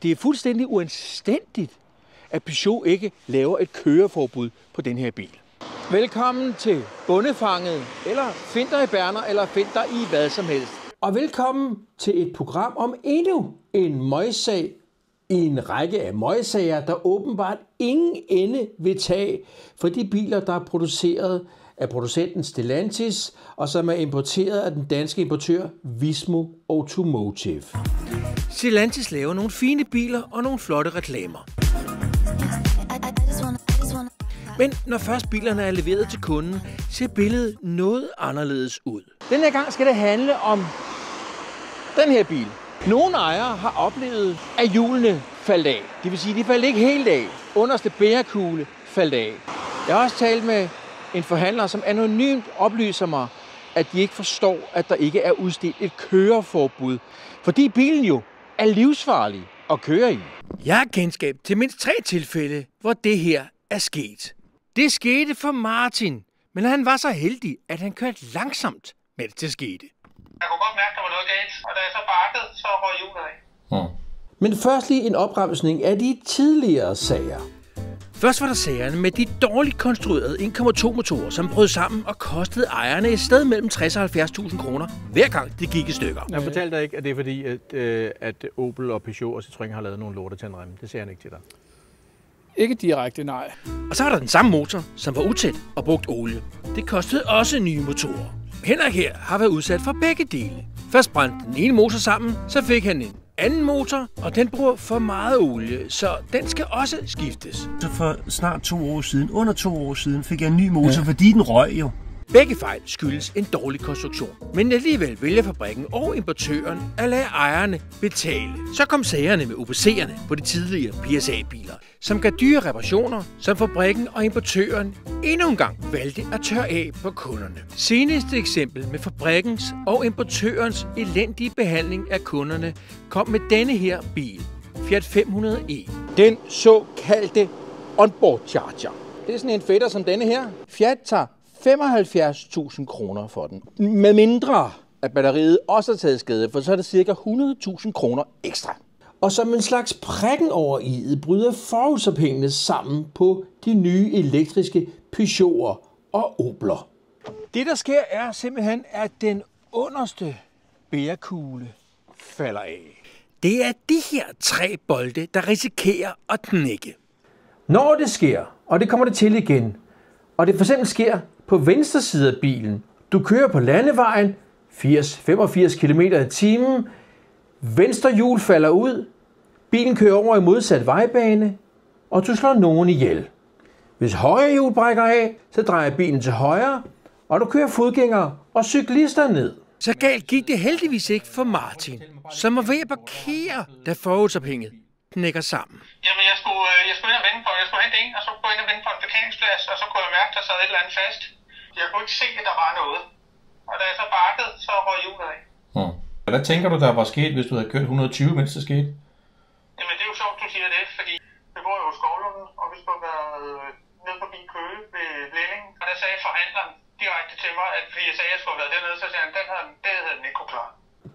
Det er fuldstændig uanstændigt, at Peugeot ikke laver et køreforbud på den her bil. Velkommen til Bondefanget, eller find dig i Berner, eller find dig i hvad som helst. Og velkommen til et program om endnu en møgsag i en række af møgsager, der åbenbart ingen ende vil tage for de biler, der er produceret af producenten Stellantis, og som er importeret af den danske importør Vismo Automotive. Stellantis laver nogle fine biler og nogle flotte reklamer. Men når først bilerne er leveret til kunden, ser billedet noget anderledes ud. Den her gang skal det handle om den her bil. Nogle ejere har oplevet, at hjulene faldt af. Det vil sige, at de faldt ikke helt af. Underste bærekugle faldt af. Jeg har også talt med en forhandler, som anonymt oplyser mig, at de ikke forstår, at der ikke er udstedt et køreforbud. Fordi bilen jo er livsfarlig at køre i. Jeg har kendskab til mindst 3 tilfælde, hvor det her er sket. Det skete for Martin, men han var så heldig, at han kørte langsomt, mens det skete. Jeg kunne godt mærke, at der var noget galt, og da jeg så bakkede, så røg hjulet af. Men først lige en opremsning af de tidligere sager. Først var der sagerne med de dårligt konstruerede 1,2 motorer, som brød sammen og kostede ejerne et sted mellem 60 og 70.000 kroner, hver gang det gik i stykker. Jeg fortalte dig ikke, at det er fordi, at Opel og Peugeot og Citroën har lavet nogle lortetandremme. Det siger han ikke til dig. Ikke direkte, nej. Og så var der den samme motor, som var utæt og brugt olie. Det kostede også nye motorer. Henrik her har været udsat for begge dele. Først brændte den ene motor sammen, så fik han en anden motor, og den bruger for meget olie, så den skal også skiftes. Så for snart 2 år siden, under 2 år siden, fik jeg en ny motor, fordi den røg jo. Begge fejl skyldes en dårlig konstruktion. Men alligevel vælger fabrikken og importøren at lade ejerne betale. Så kom sagerne med UPC'erne på de tidligere PSA-biler, som gav dyre reparationer, som fabrikken og importøren endnu en gang valgte at tørre af på kunderne. Seneste eksempel med fabrikkens og importørens elendige behandling af kunderne kom med denne her bil, Fiat 500e. Den såkaldte onboard charger. Det er sådan en fætter som denne her. Fiat tager 75.000 kroner for den. Med mindre at batteriet også er taget skade, for så er det ca. 100.000 kroner ekstra. Og som en slags prikken over i'et bryder forudsophængene sammen på de nye elektriske Peugeot'er og Opler. Det der sker er simpelthen, at den underste bærekugle falder af. Det er de her 3 bolde, der risikerer at knække. Når det sker, og det kommer det til igen, og det for eksempel sker på venstre side af bilen. Du kører på landevejen 80-85 km i timen. Venstre hjul falder ud. Bilen kører over i modsat vejbane, og du slår nogen ihjel. Hvis højre hjul brækker af, så drejer bilen til højre, og du kører fodgængere og cyklister ned. Så galt gik det heldigvis ikke for Martin, som var ved at parkere, da forudsophænget knækker sammen. Jamen, jeg skulle ind og vende på, jeg skulle hente en, og så gå ind og vende på en parkeringsplads, og så kunne jeg mærke, der sad et eller andet fast. Jeg kunne ikke se, at der var noget. Og da jeg så bakkede, så røg hjulet af. Hvad tænker du, der var sket, hvis du havde kørt 120, mens det skete? Jamen, det er jo sjovt, du siger det, fordi vi bor jo i Skovlunden, og vi skulle være nede forbi Køge ved Blinding. Og der sagde forhandleren direkte til mig, at fordi jeg sagde, at jeg skulle have været dernede, så sagde han, det havde den ikke kunne klare.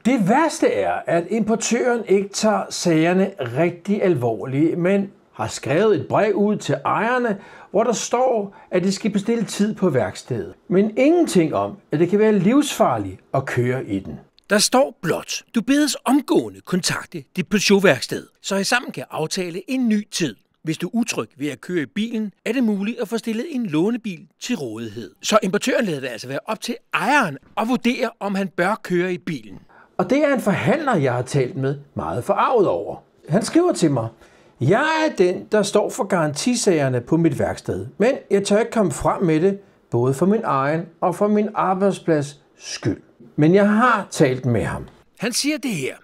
Det værste er, at importøren ikke tager sagerne rigtig alvorligt, men har skrevet et brev ud til ejerne, hvor der står, at de skal bestille tid på værkstedet. Men ingenting om, at det kan være livsfarligt at køre i den. Der står blot, du bedes omgående kontakte dit Peugeot-værksted, så I sammen kan aftale en ny tid. Hvis du er utryg ved at køre i bilen, er det muligt at få stillet en lånebil til rådighed. Så importøren lader det altså være op til ejeren at vurdere, om han bør køre i bilen. Og det er en forhandler, jeg har talt med, meget forarvet over. Han skriver til mig, jeg er den, der står for garantisagerne på mit værksted, men jeg tør ikke komme frem med det, både for min egen og for min arbejdsplads skyld. Men jeg har talt med ham. Han siger det her.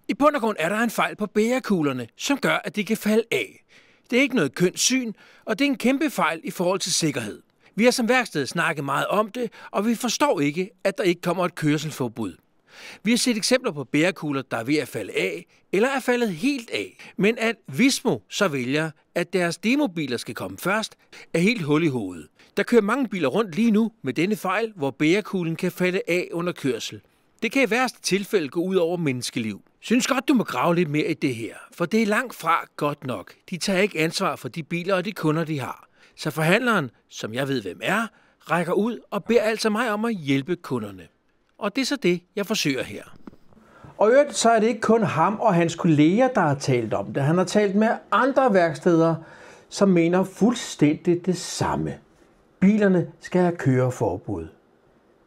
I bund og grund er der en fejl på bærekuglerne, som gør, at de kan falde af. Det er ikke noget kønt syn, og det er en kæmpe fejl i forhold til sikkerhed. Vi har som værksted snakket meget om det, og vi forstår ikke, at der ikke kommer et kørselsforbud. Vi har set eksempler på bærekugler, der er ved at falde af, eller er faldet helt af. Men at Vismo så vælger, at deres demobiler skal komme først, er helt hul i hovedet. Der kører mange biler rundt lige nu med denne fejl, hvor bærekuglen kan falde af under kørsel. Det kan i værste tilfælde gå ud over menneskeliv. Synes godt, du må grave lidt mere i det her, for det er langt fra godt nok. De tager ikke ansvar for de biler og de kunder, de har. Så forhandleren, som jeg ved hvem er, rækker ud og beder altså mig om at hjælpe kunderne. Og det er så det, jeg forsøger her. Og øvrigt, så er det ikke kun ham og hans kolleger, der har talt om det. Han har talt med andre værksteder, som mener fuldstændig det samme. Bilerne skal have køreforbud.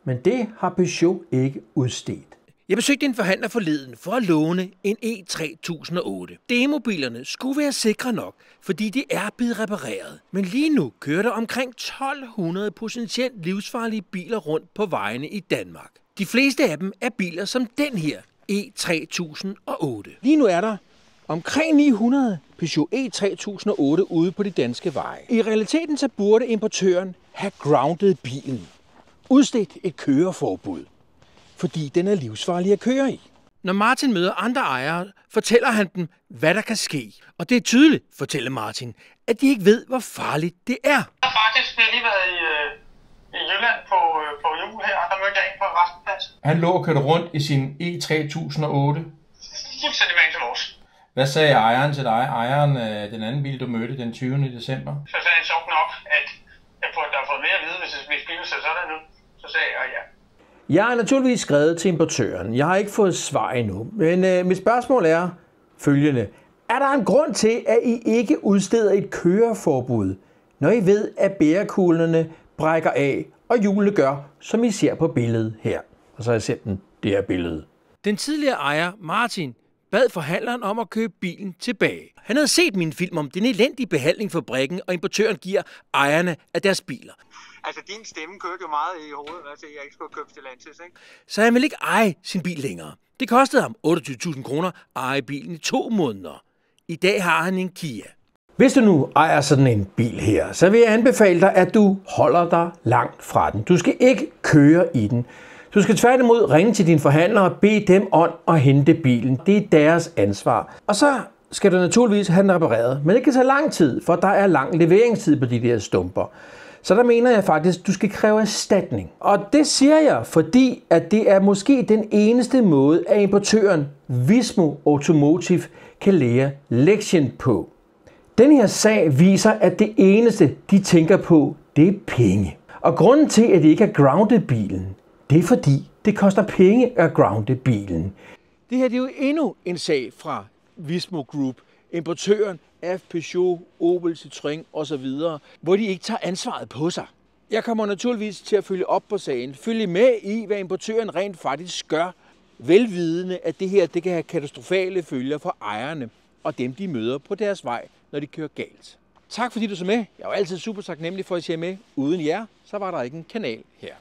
Men det har Peugeot ikke udstedt. Jeg besøgte en forhandler forleden for at låne en E3008. Demobilerne skulle være sikre nok, fordi de er blevet repareret. Men lige nu kører der omkring 1200 potentielt livsfarlige biler rundt på vejene i Danmark. De fleste af dem er biler som den her, E3008. Lige nu er der omkring 900 Peugeot E3008 ude på de danske veje. I realiteten så burde importøren have grounded bilen. Udstedt et køreforbud, fordi den er livsfarlig at køre i. Når Martin møder andre ejere, fortæller han dem, hvad der kan ske. Og det er tydeligt, fortæller Martin, at de ikke ved, hvor farligt det er. Jeg har faktisk lige været i Jylland på jul her, og der mødte jeg en på en resteplads. Han lå og kørte rundt i sin E3008. Fuldstændig med til vores. Hvad sagde ejeren til dig? Ejeren af den anden bil, du mødte den 20. december? Så sagde han sjovt nok, at jeg burde have fået mere at vide, hvis bilen ser sådan ud. Så sagde jeg ja. Jeg har naturligvis skrevet til importøren. Jeg har ikke fået svar endnu. Men mit spørgsmål er følgende. Er der en grund til, at I ikke udsteder et køreforbud, når I ved, at bærekuglerne brækker af, og hjulene gør, som I ser på billedet her? Og så har jeg sendt den det her billede. Den tidligere ejer, Martin, bad forhandleren om at købe bilen tilbage. Han havde set min film om den elendige behandling fabrikken, og importøren giver ejerne af deres biler. Altså, din stemme kørte jo meget i hovedet, altså jeg ikke skulle købe Stellantis, ikke? Så han ville ikke eje sin bil længere. Det kostede ham 28.000 kroner at eje bilen i 2 måneder. I dag har han en Kia. Hvis du nu ejer sådan en bil her, så vil jeg anbefale dig, at du holder dig langt fra den. Du skal ikke køre i den. Du skal tværtimod ringe til dine forhandlere og bede dem om at hente bilen. Det er deres ansvar. Og så skal du naturligvis have den repareret. Men det kan tage lang tid, for der er lang leveringstid på de der stumper. Så der mener jeg faktisk, at du skal kræve erstatning. Og det siger jeg, fordi at det er måske den eneste måde, at importøren Vismo Automotive kan lære lektien på. Den her sag viser, at det eneste, de tænker på, det er penge. Og grunden til, at de ikke har groundet bilen, det er fordi, det koster penge at grounde bilen. Det her det er jo endnu en sag fra Vismo Group, importøren af Peugeot, Opel, Citroën osv., hvor de ikke tager ansvaret på sig. Jeg kommer naturligvis til at følge op på sagen, følge med i, hvad importøren rent faktisk gør, velvidende, at det her det kan have katastrofale følger for ejerne og dem, de møder på deres vej, når de kører galt. Tak fordi du så med. Jeg er jo altid super taknemmelig for, at I ser med. Uden jer, så var der ikke en kanal her.